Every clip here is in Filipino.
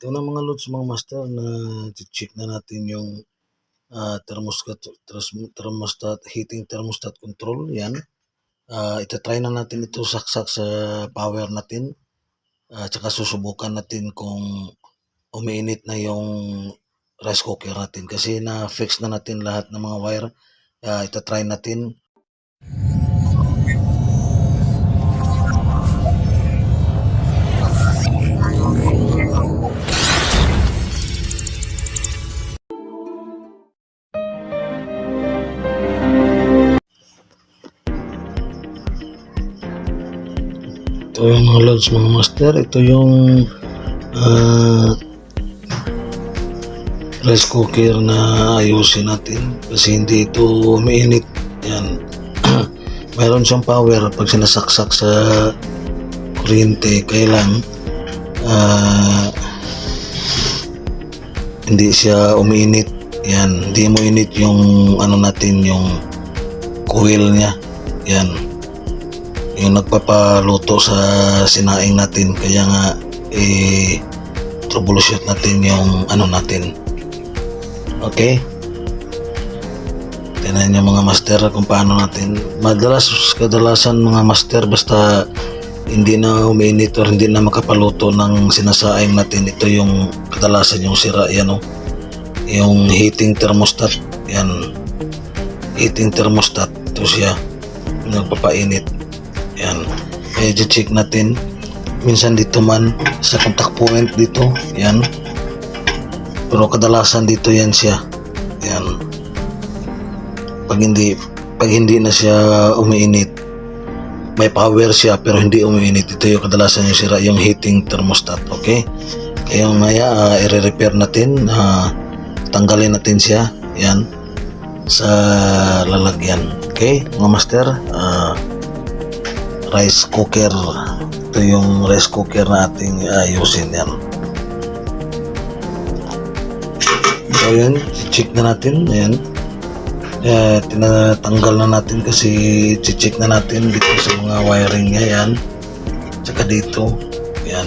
Ito na mga lods, mga master, na check na natin yung thermostat, heating thermostat control. Yan. Itatry na natin ito saksak sa power natin. Tsaka susubukan natin kung umiinit na yung rice cooker natin. Kasi na-fix na natin lahat ng mga wire. Itatry natin. Ito yung mga lods, mga master. Ito yung rice cooker na ayusin natin kasi hindi ito umiinit. Yan. Mayroon siyang power pag sinasaksak sa kuryente, kailan hindi siya umiinit. Yan, hindi mo init yung ano natin, yung coil niya. Yan, yung nagpapaluto sa sinaing natin. Kaya nga troubleshoot natin yung ano natin. Okay, tingnan nyo mga master kung paano natin. Kadalasan mga master, basta hindi na umiinit or hindi na makapaluto ng sinasaing natin, ito yung kadalasan yung sira. Yan o, yung heating thermostat. Yan, heating thermostat, ito siya nagpapainit. Yan, check natin. Minsan dito man sa contact point dito, yan, pero kadalasan dito yan siya. Yan, pag hindi na siya umiinit, may power siya pero hindi umiinit, ito yung kadalasan yung sira, yung heating thermostat. Okay, kaya maya i-repair natin, tanggalin natin siya yan sa lalagyan. Okay mga master, rice cooker, ito yung rice cooker na ating ayusin. Yan, so yun, check na natin. Ayan, tinatanggal na natin kasi check na natin dito sa mga wiring niya. Yan, tsaka dito. Yan,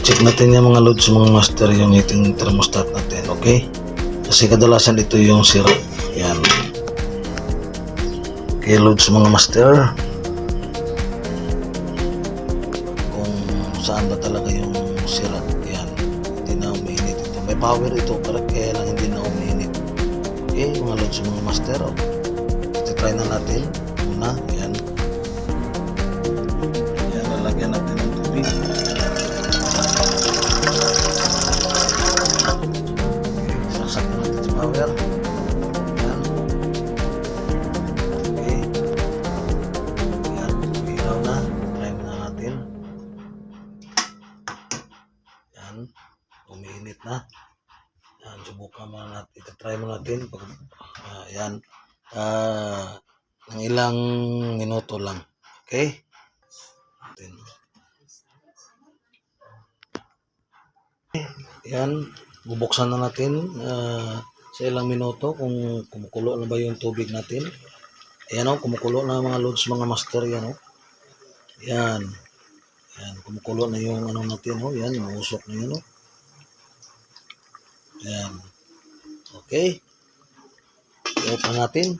check natin yung mga loads, mga master, yung heating thermostat natin. Okay, kasi kadalasan ito yung sira. Yan, okay loads, mga master, kung saan ba talaga yung sira. Yan, hindi na umiinit ito. May power ito, pero kaya lang hindi na umiinit. Okay mga loads, mga master, try na natin muna. Yan, yan, lalagyan natin ng tubig. Saksak na natin sa power. Yan, okay, yan, ilaw na. Try na natin. Yan, umiinit na. Yan, subukan mo natin, itatry mo natin pag yan, ng ilang minuto lang. Okay, yan, bubuksan na natin sa ilang minuto kung kumukulo na ba yung tubig natin. Ayan o, kumukulo na mga loads, mga master. Yan o, yan, yan, kumukulo na yung ano natin o. Yan, mausok na yun o. Yan, okay, i-open natin.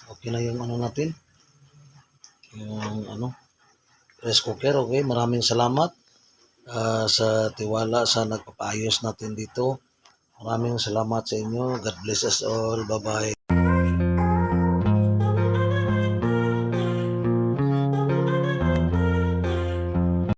Okay na yung ano natin, yung ano, rice cooker. Okay, maraming salamat sa tiwala sa nagpapaayos natin dito. Maraming salamat sa inyo. God bless us all. Bye bye.